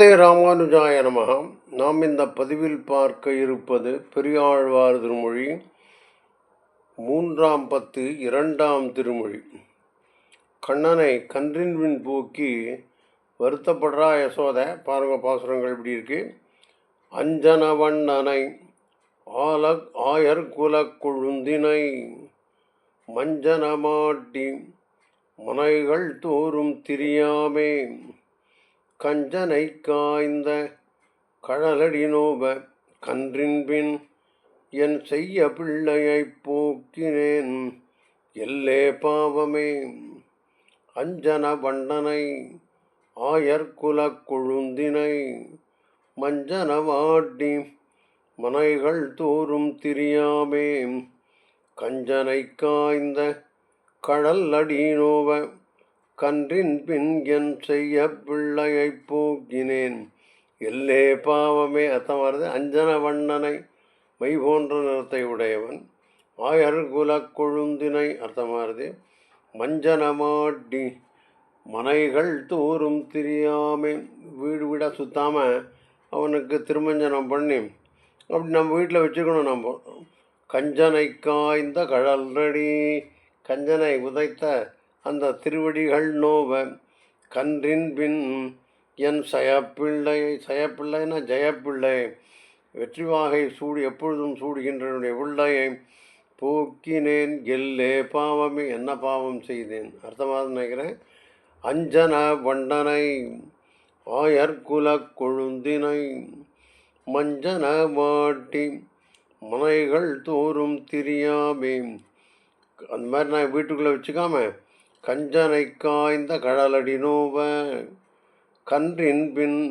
ஸ்ரீமதே ராமானுஜாய நமः. நாம் இந்த பதிவில் பார்க்க இருப்பது பெரியாழ்வார் திருமொழி 3ஆம் பத்து 2ஆம் திருமொழி. கண்ணனை கன்றின்பின் போக்கி வருத்தப்படுறா யசோதை. பாருங்க பாசுரங்கள் இப்படி இருக்கு. அஞ்சன வண்ணனை ஆயர் குலக் கொழுந்தினை மஞ்சன மாட்டி மனைகள் தோறும் திரியாமே கஞ்சனை காய்ந்த கழலடி நோப கன்றின்பின் என் செய்ய பிள்ளையைப் போக்கினேன் எல்லே பாவமே. அஞ்சன வண்ணனை ஆயர்குலக் கொழுந்தினை மஞ்சன வாட்டி மனைகள் தோறும் திரியாமே கஞ்சனை காய்ந்த கடல் அடி நோவ கன்றின் பின் என் செய்ய பிள்ளையைப் போக்கினேன் எல்லே பாவமே. அர்த்தம் வருது. அஞ்சன வண்ணனை மை போன்ற நிறத்தை உடையவன், ஆயர்குலக் கொழுந்தினை அர்த்தமாறுது. மஞ்சன மாட்டி மனைகள் தோறும் திரியாமே, வீடு வீடாக சுத்தாமல் அவனுக்கு திருமஞ்சனம் பண்ணி அப்படி நம்ம வீட்டில் வச்சுக்கணும். நம்ம கஞ்சனை காய்ந்த கழல்ரடி, கஞ்சனை உதைத்த அந்த திருவடிகள் நோவ கன்றின் பின் என் சயப்பிள்ளை, சயப்பிள்ளைன்னா ஜெயப்பிள்ளை, வெற்றி வாகை எப்பொழுதும் சூடுகின்றனுடைய பிள்ளையை போக்கினேன் எல்லே பாவமே, என்ன பாவம் செய்தேன் அர்த்தமாக நினைக்கிறேன். அஞ்சன வண்டனை ஆயர்குலக் கொழுந்தினை மஞ்சன மாட்டி மனைகள் தோறும் திரியாமே, அந்த மாதிரி நான் வீட்டுக்குள்ளே வச்சுக்காம கஞ்சனை காய்ந்த கடலடி நோவ கன்றின் பின்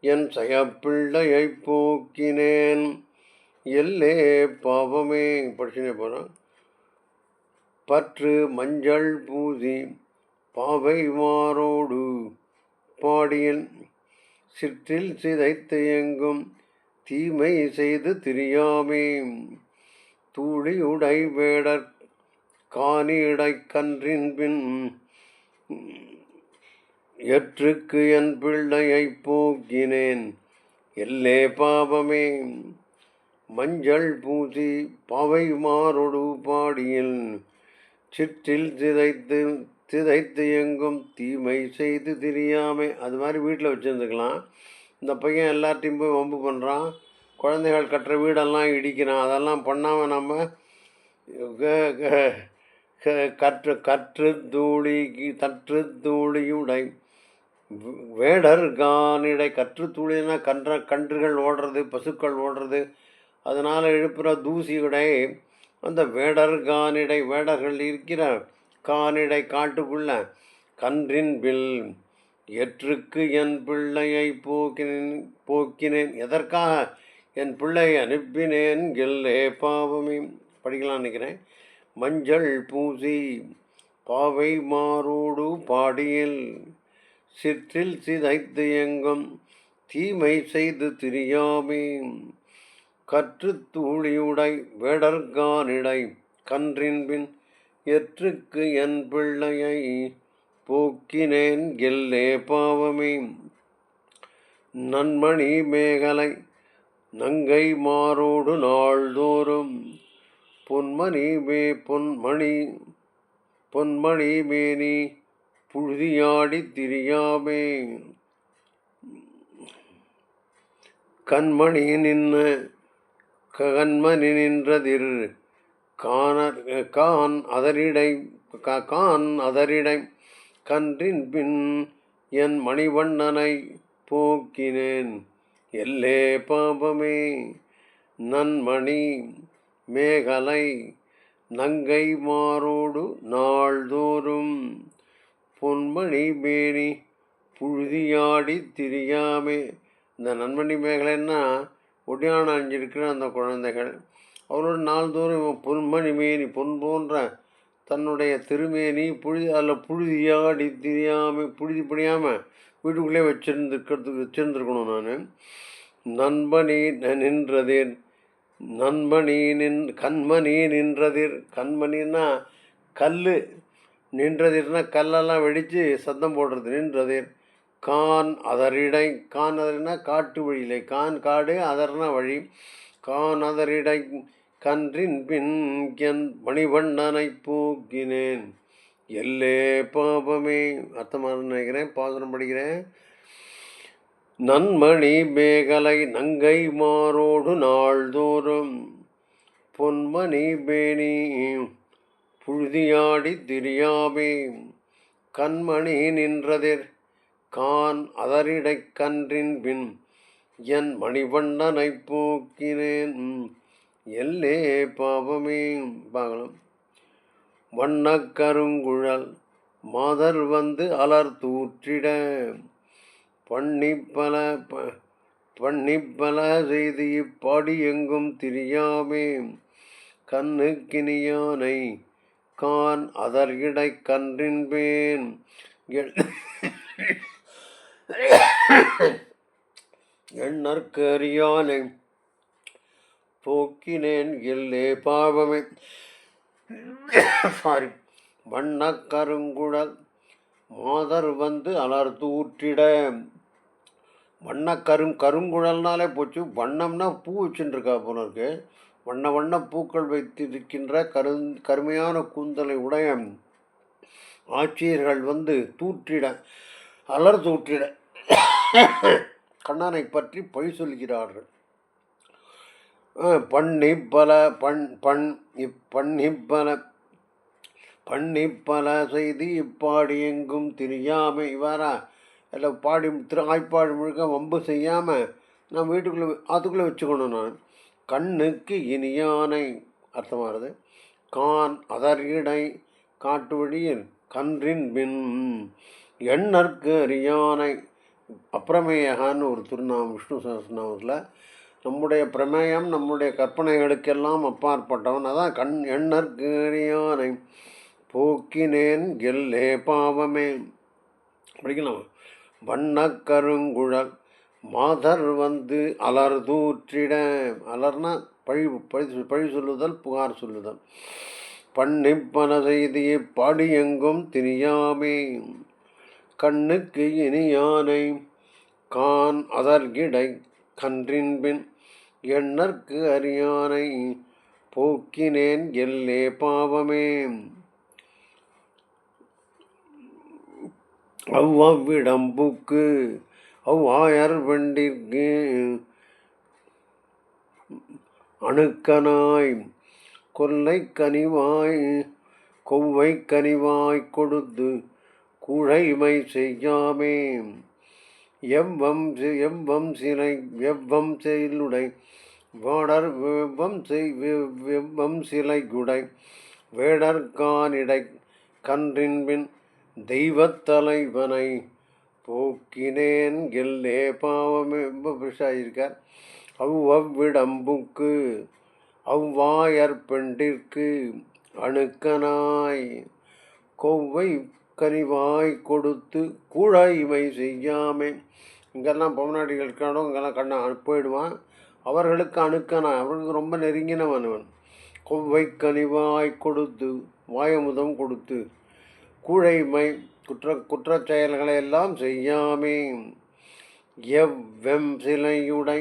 என் சயப்பிள்ளையை போக்கினேன் எல்லே பாவமே. படிச்சுனே போகிறேன். பற்று மஞ்சள் பூசி பாவை மாரோடு பாடியன் சிற்றில் சிதைத்து எங்கும் தீமை செய்து திரியாமே தூளியுடை வேடர் காணிடை கன்றின் பின் எற்றுக்கு என் பிள்ளையை போக்கினேன் எல்லே பாவமே. மஞ்சள் பூசி பாவை மாறொடு பாடியில் சிற்றில் சிதைத்து எங்கும் தீமை செய்து திரியாமே, அது மாதிரி வீட்டில் வச்சுருந்துக்கலாம். இந்த பையன் எல்லாத்தையும் போய் வம்பு பண்ணுறான், குழந்தைகள் கட்டுற வீடெல்லாம் இடிக்கிறான். அதெல்லாம் பண்ணாமல் நம்ம கற்று தூளியுடை வேடர் கானிடை, கற்று தூளினா கன்றுகள் ஓடுறது, பசுக்கள் ஓடுறது, அதனால் எழுப்புகிற தூசியுடை அந்த வேடர் கானிடை, வேடர்கள் இருக்கிற கானிடை காட்டுக்குள்ள கன்றின் பில் எற்றுக்கு என் பிள்ளையை போக்கினேன் எதற்காக என் பிள்ளையை அனுப்பினேன் எல்லே பாவமே. படிக்கலாம் நினைக்கிறேன். மஞ்சள் பூசி பாவை மாரோடு பாடியில் சிற்றில் சிதைத்து எங்கும் தீமை செய்து திரியாமே கற்று தூளியுடை வேடர்கானிடை கன்றின் பின் எற்றுக்கு என் பிள்ளையை போக்கினேன் எல்லே பாவமே. நன்மணி மேகலை நங்கை மாரோடு நாள்தோறும் பொன்மணி மேனி புழுதியாடி திரியாமே கண்மணி நின்றதிர் கான் அதரிடை கன்றின் பின் என் மணிவண்ணனை போக்கினேன் எல்லே பாவமே. நன்மணி மேகலை நங்கை மாரோடு நாள்தோறும் பொன்மணி மேனி புழுதியாடி திரியாமே. இந்த நன்மணி மேகலைன்னா ஒடியான அஞ்சிருக்கிற அந்த குழந்தைகள், அவரோட நாள்தோறும் பொன்மணி மேனி, பொன் போன்ற தன்னுடைய திருமேனி அதில் புழுதியாடி திரியாமல், புழுதி படியாமல் வீட்டுக்குள்ளே வச்சிருந்துருக்கணும். நான் நண்பனி நின்றதேன் கண்மணி நின்றதிர், கண்மணின்னா கல், நின்றதிர்னா கல்லெல்லாம் வெடித்து சத்தம் போடுறது, நின்றதிர் கான் அதரிடை கான் அதர்னா காட்டு வழியிலே கான் காடு அதர்னா வழி கான் அதரிடை கன்றின் பின் என் மணிவண்ணனை போக்கினேன் எல்லே பாபமே. அர்த்தமாக நினைக்கிறேன், பாசனம் படிக்கிறேன். நன்மணி மேகலை நங்கை மாரோடு நாள்தோறும் பொன்மணி பேணி புழுதியாடி திரியாமே கண்மணி நின்றதிர் கான் அதரிடை கன்றின் பின் என் மணிவண்ணனை போக்கினேன் எல்லே பாவமே. பார்க்கலாம். வண்ணக் கருங்குழல் மாதர் வந்து அலர் தூற்றிட பண்ணிப்பல செய்து இப்பாடி எங்கும் திரியாமே கண்ணுக்கினியானை கான் அதர்கிடை கன்றின் பேன் எண்ணற்கு அறியானை போக்கினேன் எல்லே பாவமே. சாரி. வண்ணக் கருங்குழல் மாதர் வந்து அலர் தூற்றிட கருங்குழல்னாலே போச்சு. வண்ணம்னா பூ வச்சுருக்கா போல இருக்கு. வண்ண வண்ண பூக்கள் வைத்திருக்கின்ற கருமையான கூந்தலை உடைய ஆட்சியர்கள் வந்து தூற்றிட அலர் தூற்றிட கண்ணனை பற்றி பழி சொல்கிறார்கள். பண்ணிப்பல செய்து இப்பாடி எங்கும் திரியாமல் இவ்வாறா எல்லாம் பாடி ஆய்ப்பாடு முழுக்க வம்பு செய்யாமல் நான் அதுக்குள்ளே வச்சுக்கணும். நான் கண்ணுக்கு இனியானை அர்த்தமாகிறது. கான் அதர்கிடை காட்டு வழியில் கன்றின் பின் எண்ணற்கு அறியானை அப்பிரமேயகான்னு ஒரு திருநாமம் விஷ்ணு சஹஸ்ரநாமத்தில். நம்முடைய பிரமேயம் நம்முடைய கற்பனைகளுக்கெல்லாம் அப்பாற்பட்டவன். அதான் எண்ணற்கு அறியானை போக்கினேன் எல்லே பாவமே. படிக்கலாம். வண்ணக் கருங்குழல் மாதர் வந்து அலர் தூற்றிட அலர்னா பழி சொல்லுதல், புகார் சொல்லுதல். பண்ணிப்பன செய்தியை பாடி எங்கும் திரியாமே கண்ணுக்கு இனியானை கான் அதர்கிடை கன்றின் பின் எண்ணற்கு அறியானை போக்கினேன் எல்லே பாவமே. அவ்வவிடம்புக்கு அவ்வாயர் வெண்டிற்கு அணுக்கனாய் கொல்லை கொவ்வை கனிவாய் கொடுத்து குழைமை செய்யாமே எவ்வம் செயலுடை வாடர் வெவ்வம் சிலை குடை வேடர்கானிடை கன்றின்பின் தெய்வத்தலைவனை போக்கினேன் எல்லே பாவமே. ரொம்ப பெருசாயிருக்கார். அவ்வவிடம்புக்கு அவ்வாயர் பெண்டிற்கு அணுக்கனாய் கொவ்வை கனிவாய் கொடுத்து கூழாய்மை செய்யாமே. இங்கெல்லாம் பொம்நாட்டிகள் இருக்கானோ இங்கெல்லாம் கண்ணை போயிடுவான். அவர்களுக்கு அணுக்கனாய், அவர்களுக்கு ரொம்ப நெருங்கினவனவன். கொவ்வை கனிவாய் கொடுத்து வாயமுதம் கொடுத்து கூழைமை குற்றச் செயல்களை எல்லாம் செய்யாமே எவ்வம் சிலையுடை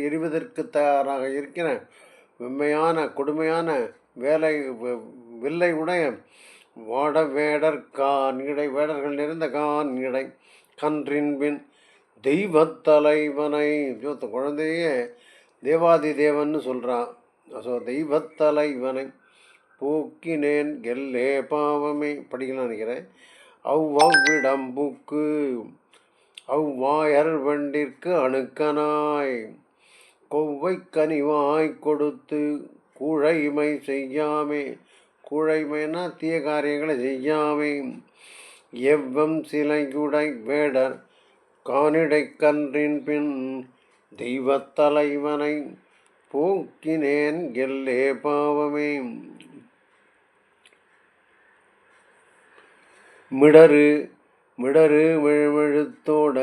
எரிவதற்கு தயாராக இருக்கிற வெம்மையான கொடுமையான வில்லை உடைய வாட வேடர் வேடர்கள் நிறைந்த இடை கன்றின்பின் தெய்வத்தலைவனை குழந்தையே தேவாதி தேவன்னு சொல்கிறான். ஸோ தெய்வத்தலைவனை போக்கினேன் எல்லே பாவமே. படிக்கலாம் நினைக்கிறேன். அவ்வவிடம்புக்கு அவ்வாயர் வெண்டிற்கு அணுக்கனாய் கொவ்வை கனிவாய் கொடுத்து கூழைமை செய்யாமே. கூழைமைனா தீய காரியங்களை செய்யாமே எவ்வம் சிலையுடை வேடர் கானிடை கன்றின் பின் தெய்வத்தலைவனை போக்கினேன் எல்லே பாவமே. மிடரு மெழுத்தோட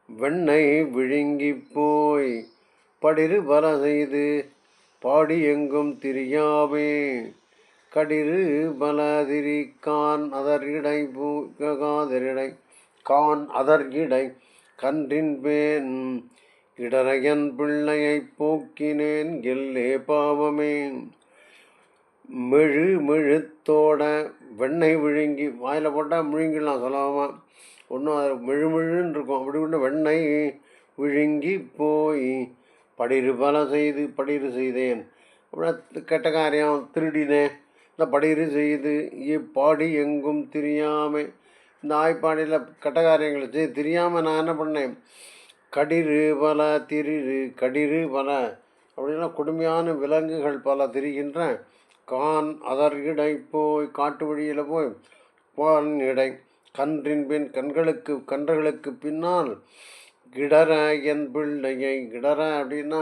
வெண்ணை விழுங்கி போய் படிரு பல செய்து பாடி எங்கும் திரியாமே கடிரு பலதிரி கான் அதரிடை காதரிடை கான் அதர்கிடை கன்றின்பேன் இடரையன் பிள்ளையைப் போக்கினேன் எல்லே பாவமே. மெழுத்தோட வெண்ணெய் விழுங்கி வாயில் போட்டால் முழுங்கிடலாம் சொல்லாமல், ஒன்றும் அது மெழுன்னு இருக்கும். அப்படி ஒன்று வெண்ணெய் விழுங்கி போய் படிறு பல செய்து படிறு செய்தேன். அப்படின்னா கெட்ட காரியம் திருடினேன். இந்த படிறு செய்து இப்பாடி எங்கும் தெரியாமல், இந்த ஆய்ப்பாடியில் கெட்ட காரியங்களை செய்து தெரியாமல் நான் என்ன பண்ணேன், கடிறு பல திரிறு கடிறு பல அப்படின்னா கொடுமையான விலங்குகள் பல திரிகின்ற கான் அதர்கிடை போய் காட்டு வழியில் போய் பான் இடை கன்றின் பின் கன்றுகளுக்கு பின்னால் கிடர என் பிள்ளையை. கிடர அப்படின்னா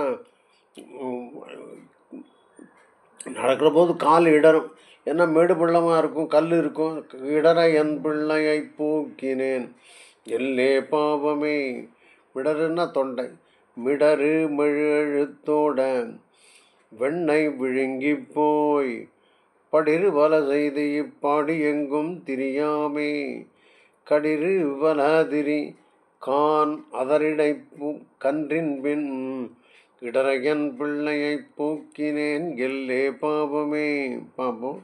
நடக்கிற போது கால் இடரும், ஏன்னா மேடு பள்ளமாக இருக்கும், கல் இருக்கும். இடர என் பிள்ளையை போக்கினேன் எல்லே பாவமே. மிடருன்னா தொண்டை. மிடரு மெழுத்தோட வெண்ணெய் விழுங்கி போய் படிறு வல செய்து இப்பாடி எங்கும் திரியாமே. கடிறு வலதிரி கான் அதரிடை கன்றின் பின் இடரையன் பிள்ளையை போக்கினேன் எல்லே பாவமே. பாப்போம்.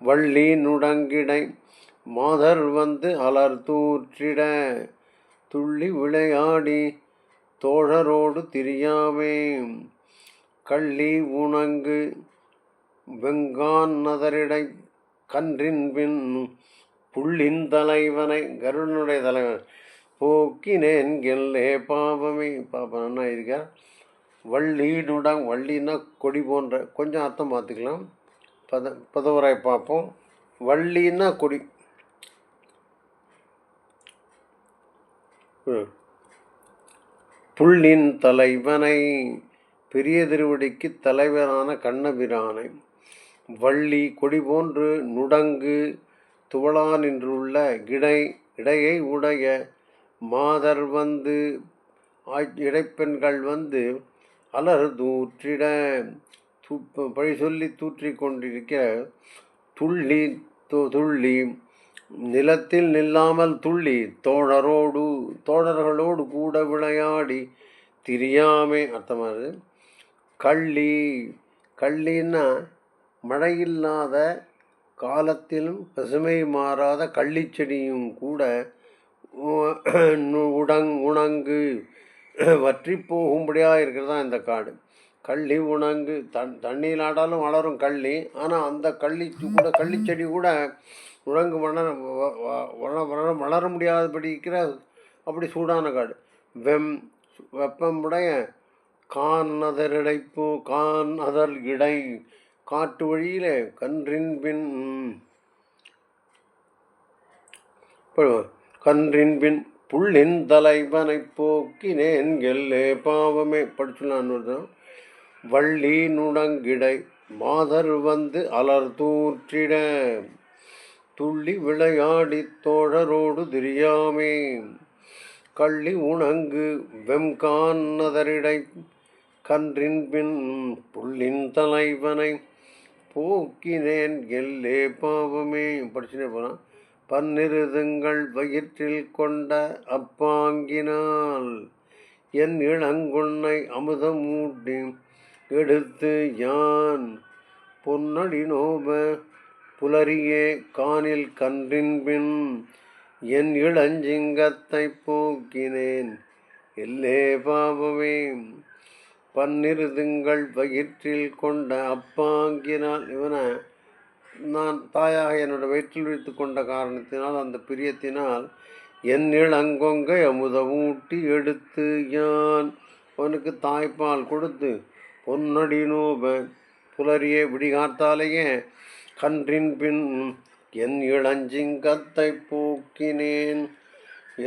வள்ளி நுடங்கிடை மாதர் வந்து அலர் தூற்றிட துள்ளி விளையாடி தோழரோடு திரியாமே. கள்ளி உணங்கு வெங்கான் நதரிடை கன்றின் பின் புள்ளின் தலைவனை கருடனுடைய தலைவன் போக்கினேன் எல்லே பாவமே. பாப்பா என்ன இருக்கார். வள்ளி வள்ளின்னா கொடி போன்ற, கொஞ்சம் அர்த்தம் பார்த்துக்கலாம். பதவரை பார்ப்போம். வள்ளின்னா கொடி. புள்ளின் தலைவனை பெரிய திருவடிக்கு தலைவரான கண்ணபிரானை. வள்ளி கொடி போன்று நுடங்கு துவளா நின்றுள்ள இடையை உடைய மாதர் வந்து இடைப்பெண்கள் வந்து அலர் தூற்றிட பழி சொல்லி தூற்றி கொண்டிருக்க துள்ளி நிலத்தில் நில்லாமல் துள்ளி தோழர்களோடு கூட விளையாடி திரியாமே. அர்த்தமானது. கள்ளின்னா மழையில்லாத காலத்திலும் பசுமை மாறாத கள்ளிச்செடியும் கூட உணங்கு வற்றி போகும்படியாக இருக்கிறதா இந்த காடு. கள்ளி உணங்கு தண்ணியில் ஆடாலும் வளரும் கள்ளி, ஆனால் அந்த கள்ளிச்செடி கூட உணங்கு வளர முடியாதபடி இருக்கிற அப்படி சூடான காடு. வெப்பமுடைய கான் அதர் இடை காட்டு வழியிலே கன்றின் பின் புள்ளின் தலைவனை போக்கினேன் எல்லே பாவமே. படிச்சுலான்னு. வள்ளி நுடங்கிடை மாதர் வந்து அலர் தூற்றிட துள்ளி விளையாடி தோழரோடு திரியாமே. கள்ளி உணங்கு வெம்கான் நதரிடை கன்றின் பின் புள்ளின் தலைவனை போக்கினேன் எல்லே பாவமே. படிச்சுட்டே போகிறான். பன்னிருதுங்கள் வயிற்றில் கொண்ட அப்பாங்கினால் என் இளங்குன்னை அமுதமூட்டி எடுத்து யான் பொன்னடி நோப புலரியே காணில் கன்றின் பின் என் இளஞ்சிங்கத்தை போக்கினேன் எல்லே பாவமே. பன்னிருதுங்கள் வயிற்றில் கொண்ட அப்பாங்கினால், இவனை நான் தாயாக என்னோட வயிற்றில் வைத்து கொண்ட காரணத்தினால், அந்த பிரியத்தினால் என் இளங்கொங்கை அமுதமூட்டி எடுத்து யான் அவனுக்கு தாய்ப்பால் கொடுத்து பொன்னடி நோப புலரியே விடிகாத்தாலேயே கன்றின் பின் என் இளஞ்சிங்கத்தை போக்கினேன்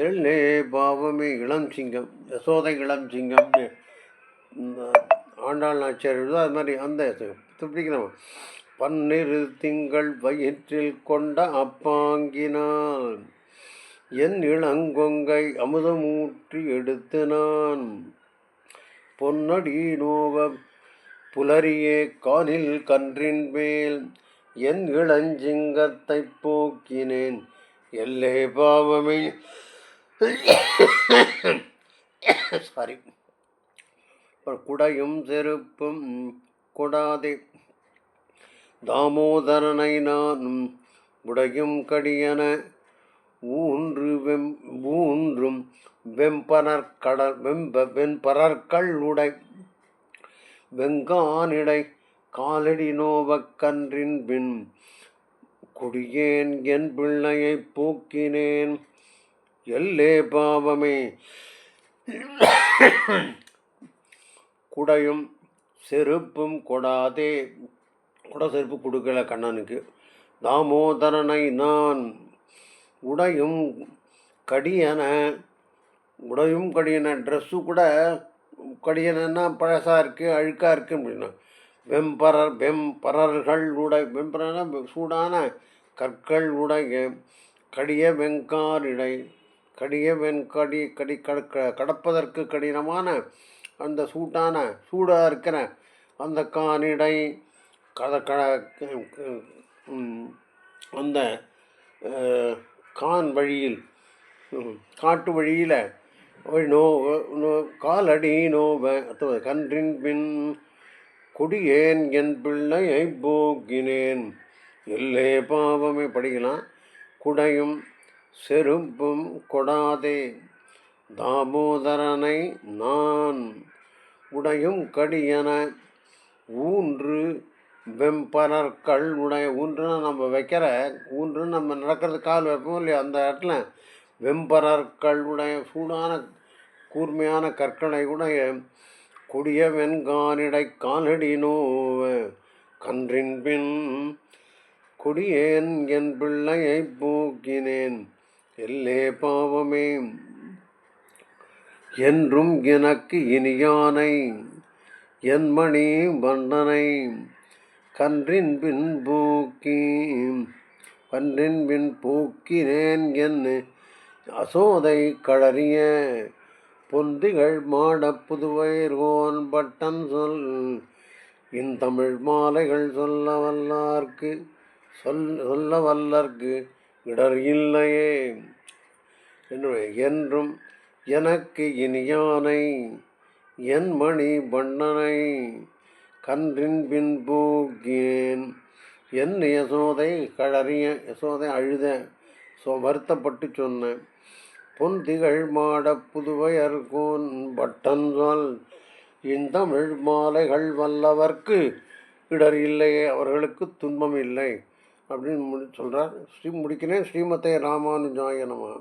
எல்லே பாவமே. இளம் சிங்கம், யசோதை இளம் சிங்கம்னு ஆண்டாள் நாச்சியார் எழுதோ அது மாதிரி அந்த பிடிக்கிறோம். பன்னிரு திங்கள் வயிற்றில் கொண்ட அப்பாங்கினால் என் இளங்கொங்கை அமுதமூற்றி எடுத்து நான் பொன்னடி நோவ புலரியே காணில் கன்றின் மேல் என் இளஞ்சிங்கத்தை போக்கினேன் எல்லே பாவமே. சாரி. குடையும் செருப்பும் கொடாதே தாமோதரனை நானும் உடையும் கடியன ஊன்றும் வெம்பரற்கள் உடை வெங்கானிடை காலடி நோவக் கன்றின் பின் குடியேன் என் பிள்ளையைப் போக்கினேன் எல்லே பாவமே. குடையும் செருப்பும் கொடாதே, செருப்பு கொடுக்கல கண்ணனுக்கு. தாமோதரனை நான் உடையும் கடியன ட்ரெஸ்ஸு கூட கடியனா பழசாக இருக்குது, அழுக்காக இருக்குது அப்படின்னா. வெம்பரர்கள் உடை, வெம்பரனா சூடான கற்கள் உடைய கடிய வெங்காரிடை, கடப்பதற்கு கடினமான அந்த சூடாக இருக்கிற அந்த கானிடை அந்த கான் வழியில், காட்டு வழியில் காலடி நோவ கன்றின் பின் குடியேன் என் பிள்ளையை போக்கினேன் எல்லே பாவமே. படிக்கலாம். குடையும் செருப்பும் கொடாதே தாமோதரனை நான் உடையும் கடியன ஊன்று வெம்பரற்கள் உடைய. ஊன்றுனா நம்ம வைக்கிற ஊன்றுன்னு நம்ம நடக்கிறது கால் வைப்போம் இல்லையா, அந்த இடத்துல வெம்பரற்கள் உடைய சூடான கூர்மையான கற்களை உடைய கொடிய வெண்கானிடை காலடி நோவ கன்றின் பின் கொடியேன் என் பிள்ளையை போக்கினேன் எல்லே பாவமே. என்றும் எனக்கு இனியானை என் மணி வண்ணனை கன்றின் பின் போக்கினேன் என் அசோதை கழறிய பொந்திகள் மாட புதுவயிர்கோன் பட்டன் சொல் இந்தமிழ் மாலைகள் சொல்ல வல்லர்க்கு இடர் இல்லையே. என்றும் எனக்கு இனியானை என் மணி வண்ணனை கன்றின் பின் போக்கினேன் என் யசோதை கழறிய, யசோதை அழுத வருத்தப்பட்டு சொன்ன பொந்திகள் மாட புதுவையர்கோன் பட்டன் சொல் இந்தமிழ் மாலைகள் வல்லவர்க்கு இடர் இல்லையே, அவர்களுக்கு துன்பம் இல்லை அப்படின்னு சொல்கிறார். முடிக்கிறேன். ஸ்ரீமதே ராமானுஜாய நமः.